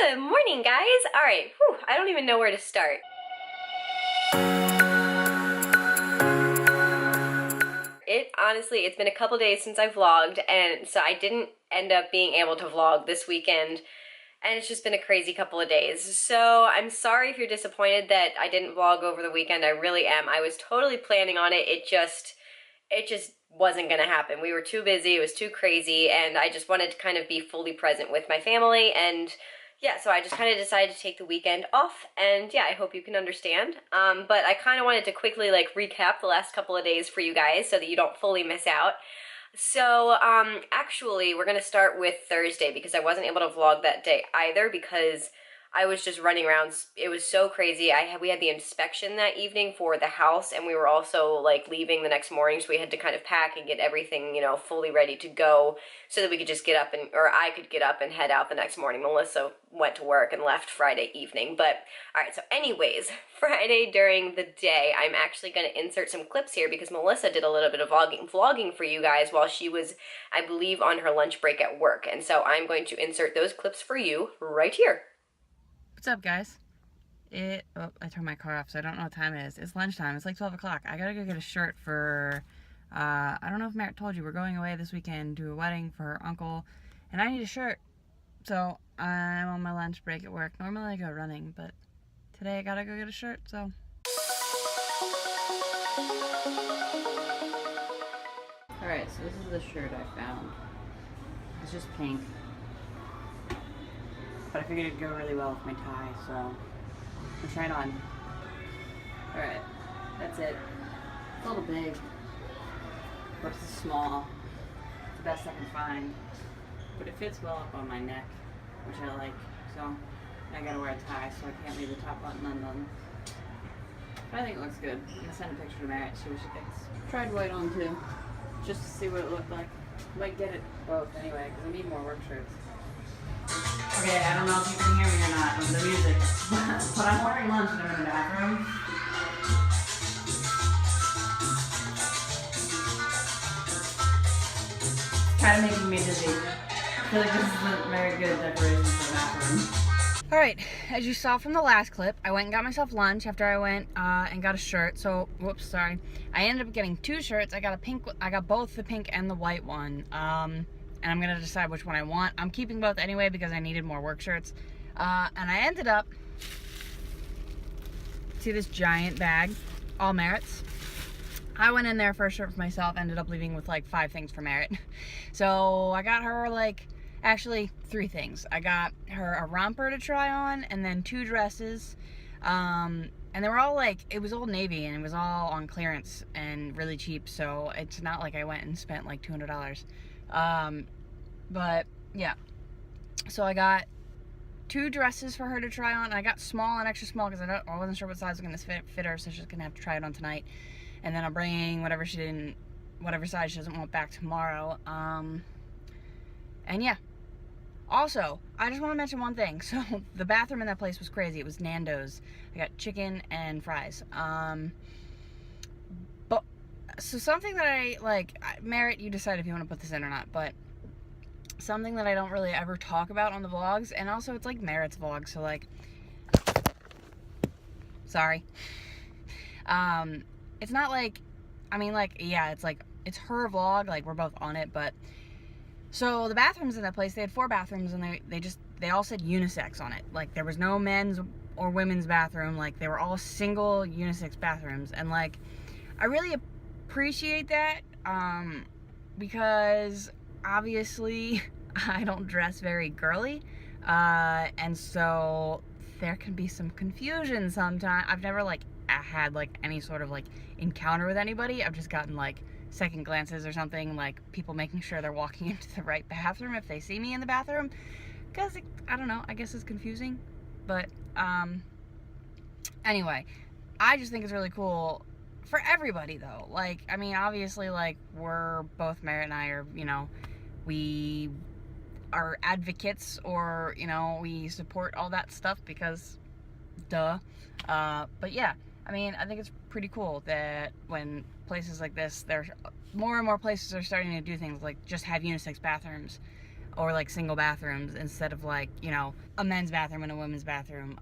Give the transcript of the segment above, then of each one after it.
Good morning, guys. All right, I don't even know where to start. It's been a couple days since I vlogged, and so I didn't end up being able to vlog this weekend, and it's just been a crazy couple of days. So I'm sorry if you're disappointed that I didn't vlog over the weekend. I really am. I was totally planning on it. It just wasn't gonna happen. We were too busy, it was too crazy, and I just wanted to kind of be fully present with my family, and yeah, so I just kind of decided to take the weekend off, and yeah, I hope you can understand. But I kind of wanted to quickly like recap the last couple of days for you guys so that you don't fully miss out. So, actually, we're gonna start with Thursday because I wasn't able to vlog that day either because I was just running around. It was so crazy. We had the inspection that evening for the house, and we were also like leaving the next morning, so we had to kind of pack and get everything, you know, fully ready to go so that we could just get up or I could get up and head out the next morning. Melissa went to work and left Friday evening. But all right, so anyways, Friday during the day, I'm actually going to insert some clips here because Melissa did a little bit of vlogging for you guys while she was, I believe, on her lunch break at work. And so I'm going to insert those clips for you right here. What's up, guys? I turned my car off, so I don't know what time it is. It's lunchtime. It's like 12 o'clock. I gotta go get a shirt for, I don't know if Merrit told you, we're going away this weekend to a wedding for her uncle, and I need a shirt. So I'm on my lunch break at work. Normally I go running, but today I gotta go get a shirt, so. Alright, so this is the shirt I found. It's just pink. But I figured it'd go really well with my tie, so I'll try it on. Alright, that's it. It's a little big, but it's small. It's the best I can find. But it fits well up on my neck, which I like, so I gotta wear a tie, so I can't leave the top button undone. But I think it looks good. I'm gonna send a picture to Merrit, see what she thinks. Tried white on too, just to see what it looked like. Might get it both anyway, because I need more work shirts. Okay, I don't know if you can hear me or not with the music, but I'm ordering lunch and I'm in the bathroom. Kind of making me dizzy. I feel like this is a very good decoration for the bathroom. Alright, as you saw from the last clip, I went and got myself lunch after I went and got a shirt. So, whoops, sorry. I ended up getting two shirts. I got both the pink and the white one. And I'm gonna decide which one I want. I'm keeping both anyway because I needed more work shirts. And I ended up, see this giant bag, all Merrit's. I went in there for a shirt for myself, ended up leaving with like 5 things for Merrit. So I got her like, actually 3 things. I got her a romper to try on and then 2 dresses. And they were all like, it was Old Navy and it was all on clearance and really cheap. So it's not like I went and spent like $200. But yeah, so I got 2 dresses for her to try on. I got small and extra small because I wasn't sure what size was going to fit her, so she's going to have to try it on tonight. And then I'm bringing whatever size she doesn't want back tomorrow. And yeah. Also, I just want to mention one thing. So the bathroom in that place was crazy. It was Nando's. I got chicken and fries. So something that I, like, Merrit, you decide if you want to put this in or not, but something that I don't really ever talk about on the vlogs, and also it's like Merritt's vlog, so like, sorry. It's not like, I mean, like, yeah, it's like, it's her vlog, like, we're both on it, but, so the bathrooms in that place, they had 4 bathrooms, and they all said unisex on it. Like, there was no men's or women's bathroom, like, they were all single unisex bathrooms, and like, I really appreciate that, because obviously I don't dress very girly, and so there can be some confusion sometimes. I've never like had like any sort of like encounter with anybody. I've just gotten like second glances or something, like people making sure they're walking into the right bathroom if they see me in the bathroom, because I don't know, I guess it's confusing. But anyway, I just think it's really cool for everybody though. Like, I mean, obviously, like, we're both, Merrit and I are, you know, we are advocates, or, you know, we support all that stuff because duh. But yeah, I mean, I think it's pretty cool that when places like this, more and more places are starting to do things like just have unisex bathrooms. or like single bathrooms instead of like, you know, a men's bathroom and a women's bathroom.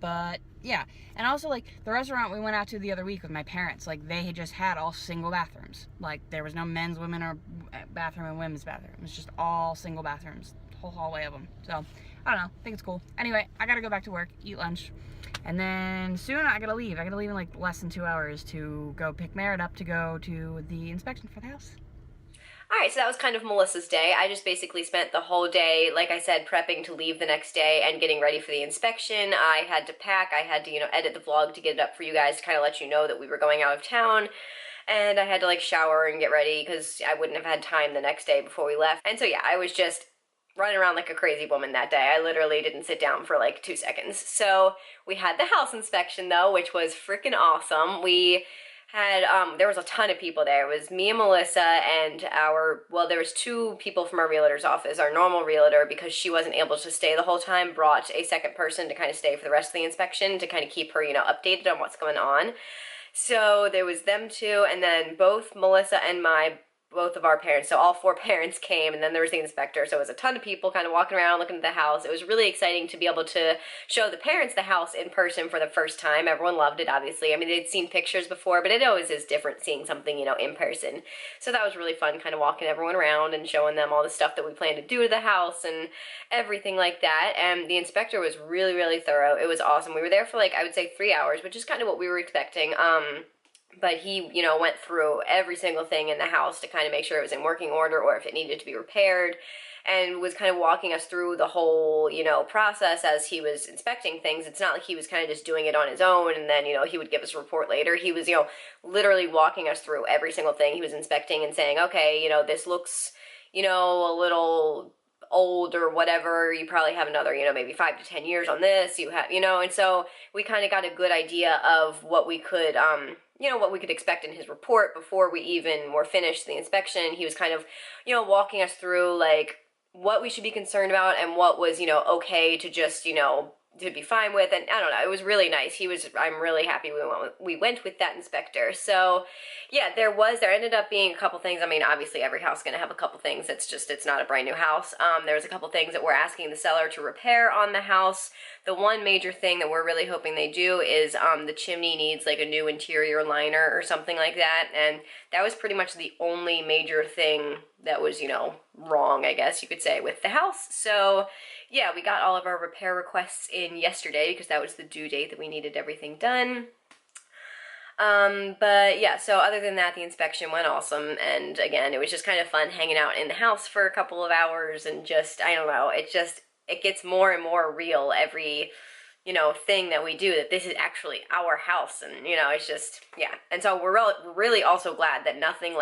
But yeah, and also like the restaurant we went out to the other week with my parents, like they had just had all single bathrooms. Like there was no men's, women, or bathroom and women's bathroom. It was just all single bathrooms, whole hallway of them. So I don't know, I think it's cool. Anyway, I gotta go back to work, eat lunch, and then soon I gotta leave. I gotta leave in like less than 2 hours to go pick Merrit up to go to the inspection for the house. All right, so that was kind of Melissa's day. I just basically spent the whole day, like I said, prepping to leave the next day and getting ready for the inspection. I had to pack, I had to, edit the vlog to get it up for you guys to kind of let you know that we were going out of town. And I had to, like, shower and get ready because I wouldn't have had time the next day before we left. And so, yeah, I was just running around like a crazy woman that day. I literally didn't sit down for like 2 seconds. So we had the house inspection, though, which was freaking awesome. We had there was a ton of people there. It was me and Melissa and there was 2 people from our realtor's office. Our normal realtor, because she wasn't able to stay the whole time, brought a second person to kind of stay for the rest of the inspection to kind of keep her, updated on what's going on. So there was them 2, and then both Melissa and both of our parents, so all 4 parents came, and then there was the inspector. So it was a ton of people kind of walking around looking at the house. It was really exciting to be able to show the parents the house in person for the first time. Everyone loved it, obviously. I mean, they'd seen pictures before, but it always is different seeing something, in person. So that was really fun, kind of walking everyone around and showing them all the stuff that we plan to do to the house and everything like that. And the inspector was really, really thorough. It was awesome. We were there for I would say 3 hours, which is kind of what we were expecting. But he, went through every single thing in the house to kind of make sure it was in working order or if it needed to be repaired, and was kind of walking us through the whole, process as he was inspecting things. It's not like he was kind of just doing it on his own and then, he would give us a report later. He was, literally walking us through every single thing he was inspecting and saying, okay, this looks, a little old or whatever. You probably have another, maybe 5 to 10 years on this. You have, and so we kind of got a good idea of what we could, what we could expect in his report before we even were finished the inspection. He was kind of, walking us through what we should be concerned about and what was, okay to just, to be fine with. And I don't know, it was really nice. I'm really happy we went with that inspector. So yeah, there ended up being a couple things. I mean, obviously every house is going to have a couple things. It's not a brand new house. There was a couple things that we're asking the seller to repair on the house. The one major thing that we're really hoping they do is the chimney needs a new interior liner or something like that. And that was pretty much the only major thing that was, wrong, I guess you could say, with the house. So yeah, we got all of our repair requests in yesterday because that was the due date that we needed everything done. But yeah, so other than that, the inspection went awesome. And again, it was just kind of fun hanging out in the house for a couple of hours and just, I don't know, it gets more and more real every, thing that we do, that this is actually our house. And, it's just, yeah. And so we're really also glad that nothing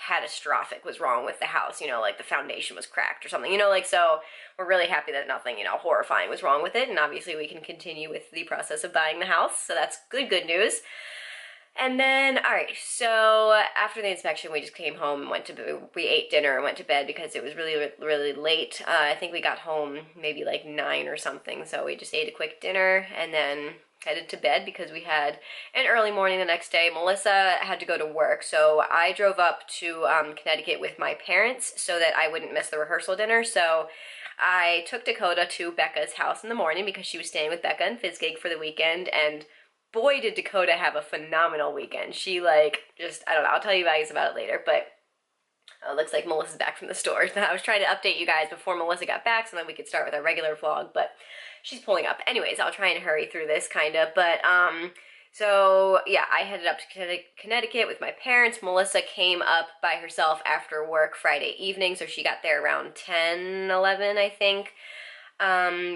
catastrophic was wrong with the house, the foundation was cracked or something, so we're really happy that nothing, horrifying was wrong with it. And obviously we can continue with the process of buying the house. So that's good news. And then, all right, so after the inspection, we just came home and we ate dinner and went to bed because it was really, really late. I think we got home maybe 9 or something. So we just ate a quick dinner and then headed to bed because we had an early morning the next day. Melissa had to go to work, so I drove up to Connecticut with my parents so that I wouldn't miss the rehearsal dinner. So I took Dakota to Becca's house in the morning because she was staying with Becca and Fizzgig for the weekend, and boy, did Dakota have a phenomenal weekend. She I don't know, I'll tell you guys about it later, but it looks like Melissa's back from the store. I was trying to update you guys before Melissa got back so then we could start with our regular vlog, but she's pulling up. Anyways, I'll try and hurry through this kind of, but so yeah, I headed up to Connecticut with my parents. Melissa came up by herself after work Friday evening, so she got there around 10, 11, I think.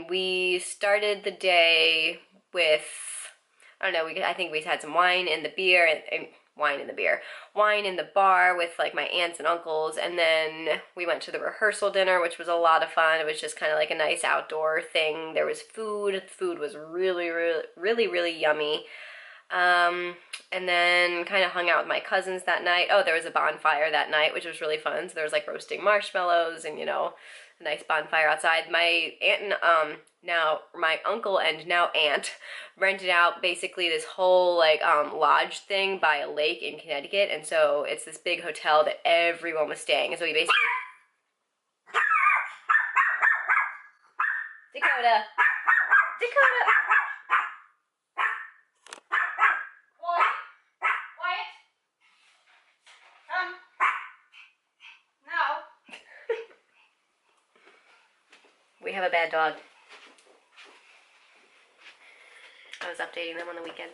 We started the day with, I don't know, I think we had some wine in the bar with my aunts and uncles, and then we went to the rehearsal dinner, which was a lot of fun. It was just kind of a nice outdoor thing. There was food. The food was really, really, really, really yummy. And then kind of hung out with my cousins that night. Oh, there was a bonfire that night, which was really fun. So there was roasting marshmallows and, a nice bonfire outside. My aunt and, now my uncle and now aunt rented out basically this whole lodge thing by a lake in Connecticut. And so it's this big hotel that everyone was staying. And so we basically Dakota. Dakota. Quiet. Quiet. Come. No. We have a bad dog. I was updating them on the weekend.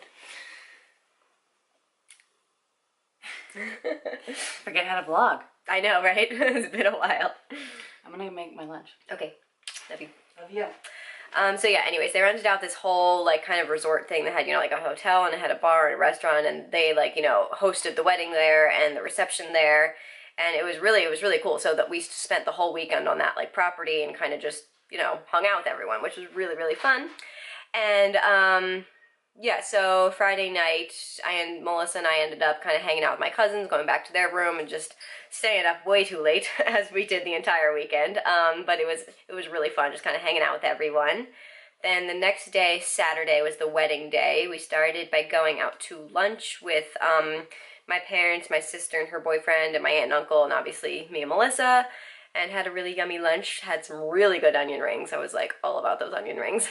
Forget how to vlog. I know, right? It's been a while. I'm gonna make my lunch. Okay. Love you. Love you. So yeah, anyways, they rented out this whole like kind of resort thing that had, you know, like a hotel and it had a bar and a restaurant, and they like, you know, hosted the wedding there and the reception there, and it was really cool. So that we spent the whole weekend on that like property and kind of just, you know, hung out with everyone, which was really fun. And yeah, so Friday night, Melissa and I ended up kind of hanging out with my cousins, going back to their room and just staying up way too late as we did the entire weekend. But it was really fun, just kind of hanging out with everyone. Then the next day, Saturday, was the wedding day. We started by going out to lunch with my parents, my sister and her boyfriend, and my aunt and uncle, and obviously me and Melissa. And had a really yummy lunch, had some really good onion rings. I was like all about those onion rings.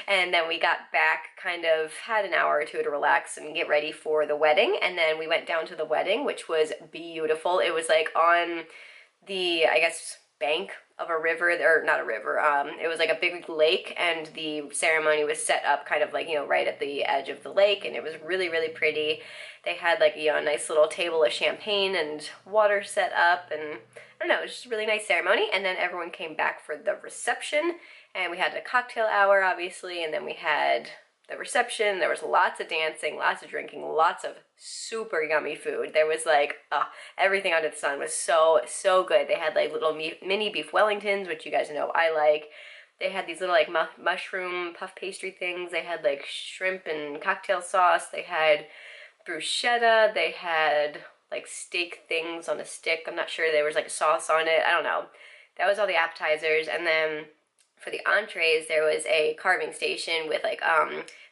And then we got back, kind of had an hour or two to relax and get ready for the wedding. And then we went down to the wedding, which was beautiful. It was like on the, I guess, bank of a river, or not a river, it was like a big lake, and the ceremony was set up kind of like, you know, right at the edge of the lake, and it was really pretty. They had like, you know, a nice little table of champagne and water set up, and I don't know, it was just a really nice ceremony. And then everyone came back for the reception, and we had a cocktail hour, obviously, and then we had the reception. There was lots of dancing, lots of drinking, lots of super yummy food. There was like, everything under the sun was so good. They had like little mini beef Wellingtons, which you guys know I like. They had these little like mushroom puff pastry things. They had like shrimp and cocktail sauce. They had bruschetta. They had like steak things on a stick. I'm not sure, there was like a sauce on it. I don't know. That was all the appetizers. And then for the entrees, there was a carving station with like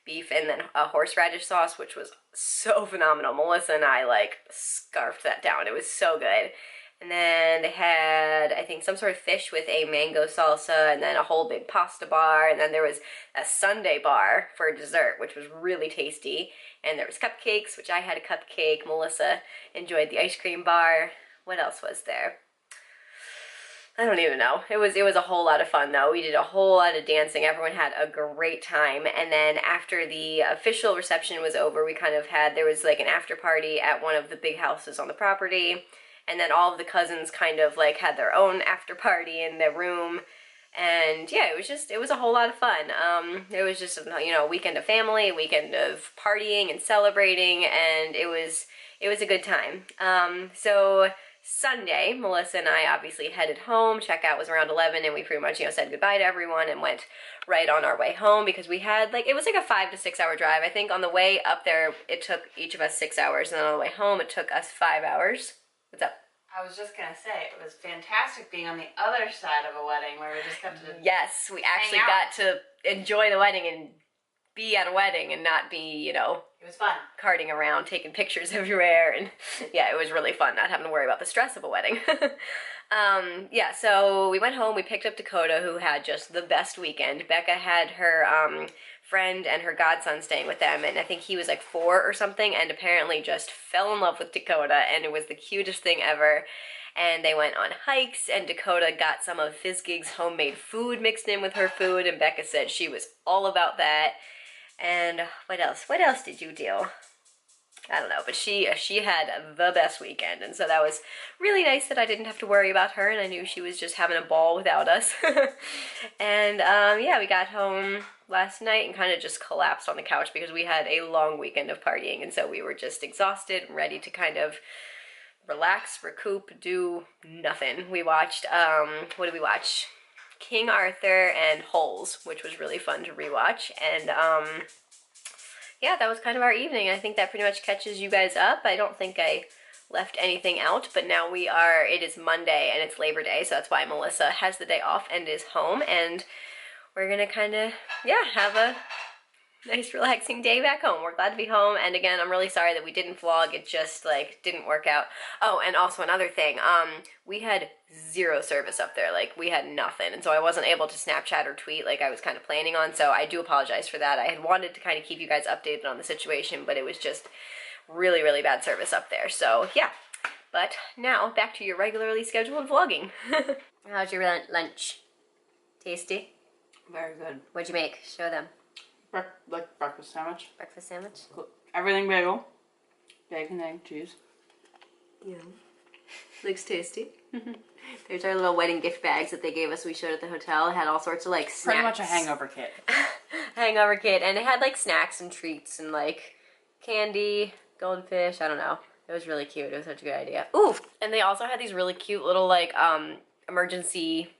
beef and then a horseradish sauce, which was so phenomenal. Melissa and I like scarfed that down. It was so good. And then they had, I think, some sort of fish with a mango salsa, and then a whole big pasta bar, and then there was a sundae bar for dessert, which was really tasty. And there was cupcakes, which I had a cupcake. Melissa enjoyed the ice cream bar. What else was there? I don't even know. It was a whole lot of fun though. We did a whole lot of dancing. Everyone had a great time. And then after the official reception was over, we kind of had, there was like an after party at one of the big houses on the property. And then all of the cousins kind of like had their own after party in their room. And yeah, it was a whole lot of fun. It was just, you know, a weekend of family, a weekend of partying and celebrating, and it was a good time. So Sunday, Melissa and I obviously headed home. Checkout was around 11, and we pretty much, you know, said goodbye to everyone and went right on our way home, because we had like, it was like a 5 to 6 hour drive. I think on the way up there, it took each of us 6 hours, and then on the way home, it took us 5 hours. What's up? I was just gonna say, it was fantastic being on the other side of a wedding where we just got to Yes, we actually got to enjoy the wedding and be at a wedding and not be, you know, it was fun. Carting around, taking pictures everywhere, and yeah, it was really fun not having to worry about the stress of a wedding. Yeah, so we went home, we picked up Dakota, who had just the best weekend. Becca had her friend and her godson staying with them, and I think he was like 4 or something, and apparently just fell in love with Dakota, and it was the cutest thing ever. And they went on hikes, and Dakota got some of Fizzgig's homemade food mixed in with her food, and Becca said she was all about that. And what else? What else did you do? I don't know, but she had the best weekend, and so that was really nice that I didn't have to worry about her, and I knew she was just having a ball without us. And yeah, we got home last night and kind of just collapsed on the couch because we had a long weekend of partying, and so we were just exhausted and ready to kind of relax, recoup, do nothing. We watched, what did we watch? King Arthur and Holes, which was really fun to rewatch, and yeah, that was kind of our evening. I think that pretty much catches you guys up. I don't think I left anything out, but now it is Monday and it's Labor Day, so that's why Melissa has the day off and is home, and we're gonna kind of, yeah, have a nice relaxing day back home. We're glad to be home, and again, I'm really sorry that we didn't vlog. It just like didn't work out. Oh, and also another thing, we had zero service up there. Like we had nothing, and so I wasn't able to Snapchat or tweet like I was kind of planning on. So I do apologize for that. I had wanted to kind of keep you guys updated on the situation, but it was just really, really bad service up there. So yeah, but now back to your regularly scheduled vlogging. How's your lunch? Tasty? Very good. What'd you make? Show them. Like breakfast sandwich. Breakfast sandwich? Cool. Everything bagel. Bacon, egg, cheese. Yeah. Looks tasty. There's our little wedding gift bags that they gave us. We showed at the hotel. It had all sorts of like snacks. Pretty much a hangover kit. Hangover kit. And it had like snacks and treats and like candy, goldfish, I don't know. It was really cute. It was such a good idea. Ooh! And they also had these really cute little like emergency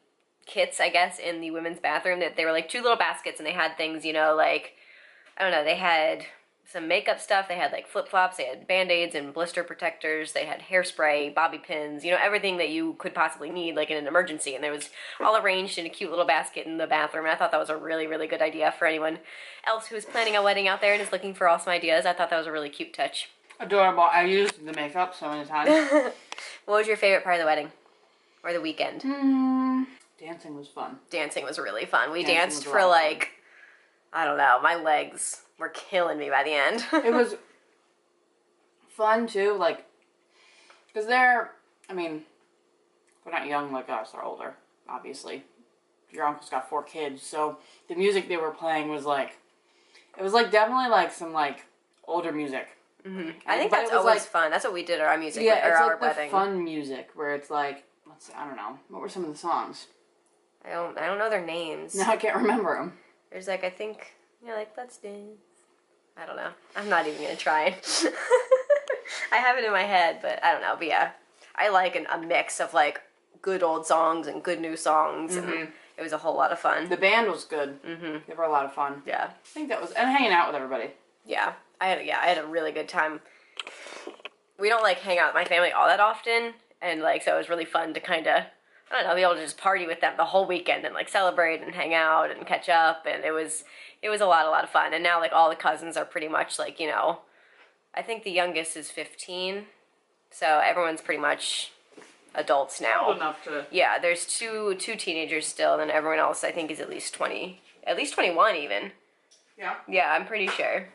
kits, I guess, in the women's bathroom. That they were like 2 little baskets, and they had things, you know, like, I don't know, they had some makeup stuff, they had like flip-flops, they had band-aids and blister protectors, they had hairspray, bobby pins, you know, everything that you could possibly need like in an emergency, and there was all arranged in a cute little basket in the bathroom, and I thought that was a really, really good idea for anyone else who's planning a wedding out there and is looking for awesome ideas. I thought that was a really cute touch. Adorable. I used the makeup so many times. What was your favorite part of the wedding? Or the weekend? Dancing was fun. Dancing was really fun. We danced for like, I don't know, my legs were killing me by the end. It was fun too, like, because they're not young like us, they're older, obviously. Your uncle's got 4 kids, so the music they were playing was like, it was like definitely like some like older music. Mm-hmm. I think that's always like, fun. That's what we did at our music, yeah, or it's our like wedding. The fun music where it's like, let's see, I don't know, what were some of the songs? I don't know their names. No, I can't remember them. There's like, I think, yeah, like, let's dance. I don't know. I'm not even gonna try. I have it in my head, but I don't know. But yeah, I like a mix of like good old songs and good new songs, and it was a whole lot of fun. The band was good. Mm-hmm. They were a lot of fun. Yeah. I think that was, and hanging out with everybody. Yeah, I had a really good time. We don't like hang out with my family all that often, and like so it was really fun to kind of, I don't know, be able to just party with them the whole weekend and like celebrate and hang out and catch up, and it was a lot of fun. And now like all the cousins are pretty much like, you know, I think the youngest is 15, so everyone's pretty much adults now. Old enough to. Yeah, there's two teenagers still, and then everyone else I think is at least 20, at least 21 even. Yeah. Yeah, I'm pretty sure.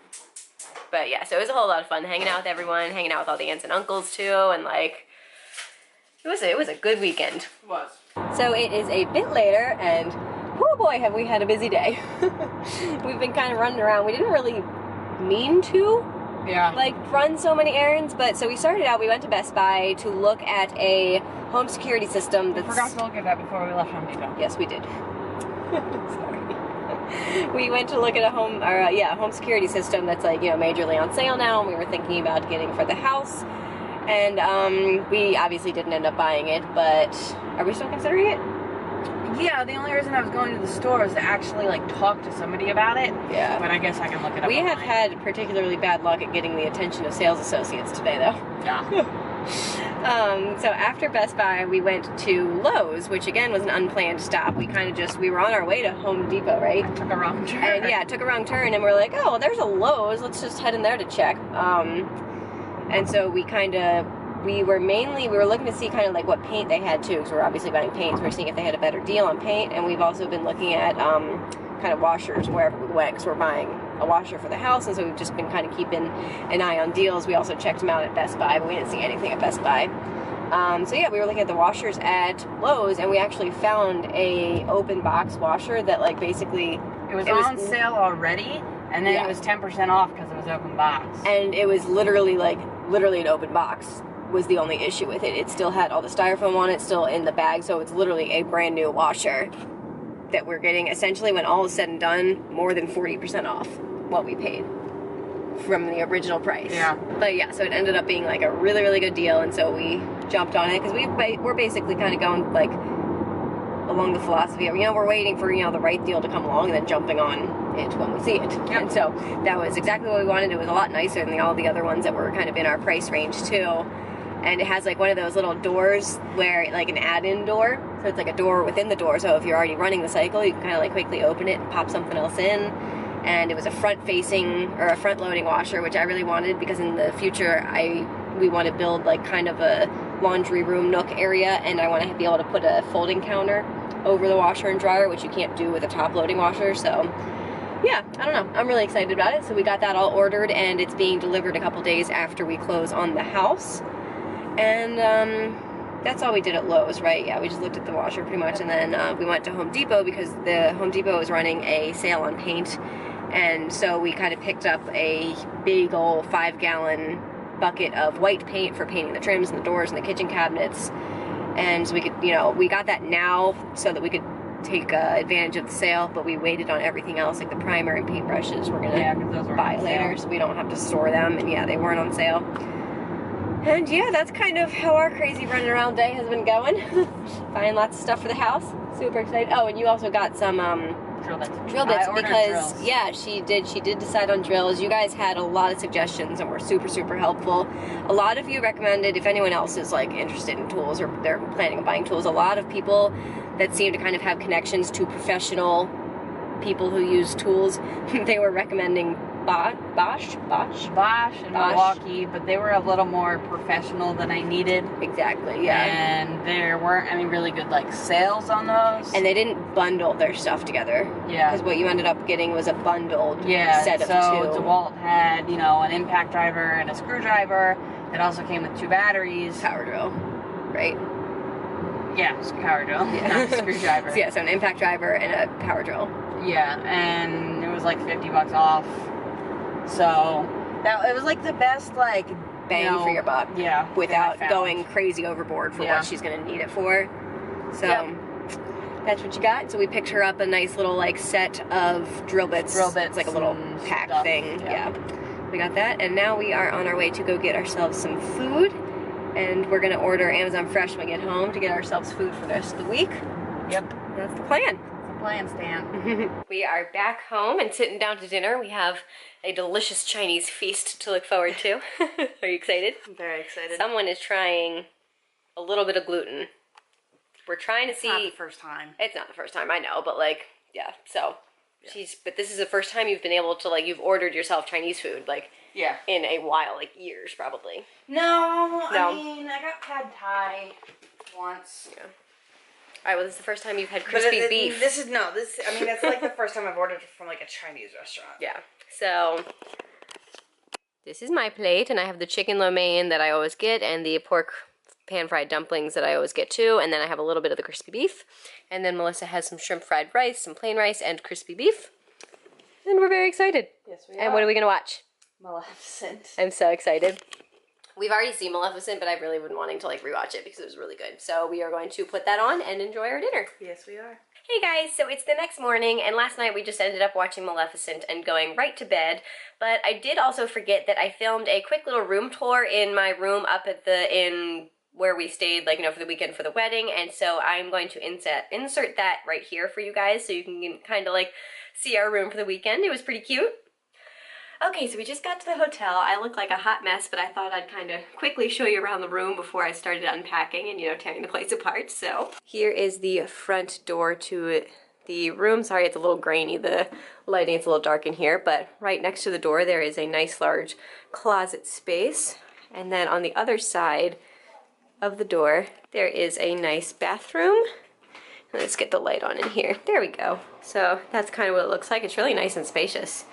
But yeah, so it was a whole lot of fun hanging out with everyone, hanging out with all the aunts and uncles too, and like it was a good weekend. It was. So it is a bit later, and oh boy, have we had a busy day. We've been kind of running around. We didn't really mean to, like, run so many errands, but so we started out, we went to Best Buy to look at a home security system that's... We forgot to look at that before we left Home Depot. Yes, we did. Sorry. We went to look at a home security system that's like, you know, majorly on sale now, and we were thinking about getting for the house. And we obviously didn't end up buying it, but are we still considering it? Yeah, the only reason I was going to the store is to actually like talk to somebody about it. Yeah. But I guess I can look it up. We online. have had particularly bad luck at getting the attention of sales associates today, though. Yeah. So after Best Buy, we went to Lowe's, which again was an unplanned stop. We kind of we were on our way to Home Depot, right? Took a wrong turn. And yeah, took a wrong turn, and we're like, oh, well, there's a Lowe's. Let's just head in there to check. And so we were looking to see kind of like what paint they had too, because we're obviously buying paint, so we're seeing if they had a better deal on paint, and we've also been looking at kind of washers wherever we went, because we're buying a washer for the house, and so we've just been kind of keeping an eye on deals. We also checked them out at Best Buy, but we didn't see anything at Best Buy. So yeah, we were looking at the washers at Lowe's, and we actually found a open box washer that like basically... It was on sale already, and then it was 10% off because it was open box. And it was literally an open box was the only issue with it. It still had all the styrofoam on it, still in the bag, so it's literally a brand new washer that we're getting, essentially, when all is said and done, more than 40% off what we paid from the original price. Yeah. But yeah, so it ended up being like a really, really good deal, and so we jumped on it, because we're basically kind of going like along the philosophy of, you know, we're waiting for, you know, the right deal to come along and then jumping on it when we see it. Yep. And so that was exactly what we wanted. It was a lot nicer than all the other ones that were kind of in our price range too. And it has like one of those little doors where, like an add-in door, so it's like a door within the door, so if you're already running the cycle, you can kind of like quickly open it and pop something else in. and it was a front-facing or a front-loading washer, which I really wanted because in the future we want to build like kind of a laundry room nook area, and I want to be able to put a folding counter over the washer and dryer, which you can't do with a top-loading washer. So yeah, I don't know, I'm really excited about it. So we got that all ordered, and it's being delivered a couple days after we close on the house. And that's all we did at Lowe's, right? Yeah, we just looked at the washer pretty much, and then we went to Home Depot because the Home Depot was running a sale on paint, and so we kind of picked up a big old 5-gallon bucket of white paint for painting the trims and the doors and the kitchen cabinets. And so we could, you know, we got that now so that we could take advantage of the sale, but we waited on everything else, like the primer and paintbrushes we're gonna buy later, so we don't have to store them. And yeah, they weren't on sale. And yeah, that's kind of how our crazy running around day has been going. Buying lots of stuff for the house. Super excited. Oh, and you also got some drill bits because drills. Yeah, she did decide on drills. You guys had a lot of suggestions and were super helpful. A lot of you recommended, if anyone else is like interested in tools or they're planning on buying tools, a lot of people that seem to kind of have connections to professional people who use tools, they were recommending Bosch and Milwaukee, but they were a little more professional than I needed. Exactly, yeah. And there weren't any really good like sales on those. And they didn't bundle their stuff together. Yeah. Because what you ended up getting was a bundled set of two. So DeWalt had, you know, an impact driver and a screwdriver. It also came with 2 batteries. Power drill, right? Yeah, power drill, not a screwdriver. So yeah, so an impact driver and a power drill. Yeah, and it was like $50 off. So that it was like the best like bang for your buck. Yeah. Without going crazy overboard for what she's gonna need it for. So that's what you got. So we picked her up a nice little like set of drill bits. It's like a little pack thing. Yeah. We got that, and now we are on our way to go get ourselves some food. And we're gonna order Amazon Fresh when we get home to get ourselves food for the rest of the week. Yep. That's the plan. Stan. We are back home and sitting down to dinner. We have a delicious Chinese feast to look forward to. Are you excited? I'm very excited. Someone is trying a little bit of gluten. We're trying to see. It's not the first time. It's not the first time, I know, but like, yeah. So, but this is the first time you've been able to like, you've ordered yourself Chinese food, like, in a while, like years probably. No. I mean, I got pad thai once. Yeah. Alright, well, this is the first time you've had crispy beef. I mean, it's like the first time I've ordered from like a Chinese restaurant. Yeah. So, this is my plate, and I have the chicken lo mein that I always get, and the pork pan-fried dumplings that I always get too, and then I have a little bit of the crispy beef. And then Melissa has some shrimp fried rice, some plain rice, and crispy beef. And we're very excited. Yes, we are. And what are we going to watch? Maleficent. I'm so excited. We've already seen Maleficent, but I've really been wanting to like rewatch it because it was really good. So we are going to put that on and enjoy our dinner. Yes, we are. Hey guys, so it's the next morning, and last night we just ended up watching Maleficent and going right to bed, but I did also forget that I filmed a quick little room tour in my room up at in where we stayed, like, you know, for the weekend for the wedding, and so I'm going to insert that right here for you guys so you can kind of like see our room for the weekend. It was pretty cute. Okay, so we just got to the hotel. I look like a hot mess, but I thought I'd kind of quickly show you around the room before I started unpacking and, you know, tearing the place apart. So here is the front door to the room. Sorry, it's a little grainy. The lighting, it's a little dark in here, but right next to the door there is a nice large closet space. And then on the other side of the door, there is a nice bathroom. Let's get the light on in here. There we go. So that's kind of what it looks like. It's really nice and spacious.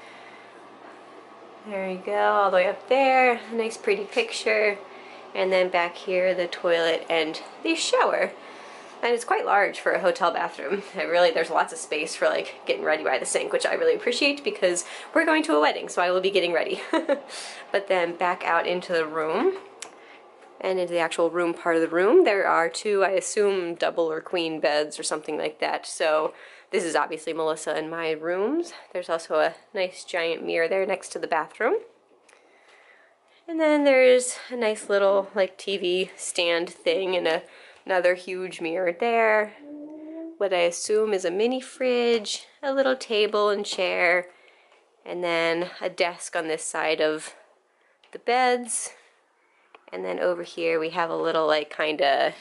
There you go, all the way up there. Nice pretty picture. And then back here, the toilet and the shower. And it's quite large for a hotel bathroom. There's lots of space for like getting ready by the sink, which I really appreciate because we're going to a wedding, so I will be getting ready. But then back out into the room and into the actual room part of the room, there are 2, I assume, double or queen beds or something like that. So this is obviously Melissa and my rooms. There's also a nice giant mirror there next to the bathroom. And then there's a nice little like TV stand thing and another huge mirror there. What I assume is a mini fridge, a little table and chair, and then a desk on this side of the beds. And then over here we have a little like kind of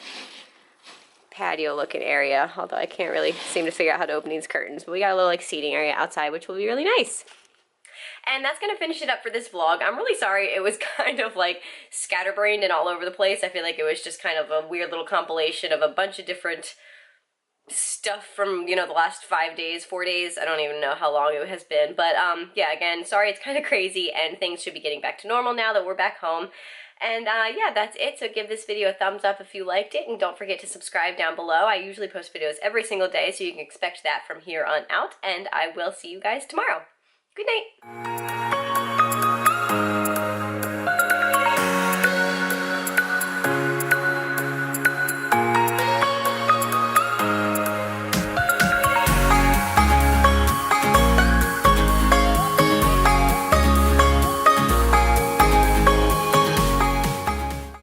patio looking area, although I can't really seem to figure out how to open these curtains, but we got a little like seating area outside, which will be really nice. And that's gonna finish it up for this vlog. I'm really sorry it was kind of like scatterbrained and all over the place. I feel like it was just kind of a weird little compilation of a bunch of different stuff from, you know, the last 5 days, 4 days. I don't even know how long it has been. But yeah, again, sorry, it's kind of crazy, and things should be getting back to normal now that we're back home. And yeah, that's it. So give this video a thumbs up if you liked it, and don't forget to subscribe down below. I usually post videos every single day, so you can expect that from here on out. And I will see you guys tomorrow. Good night.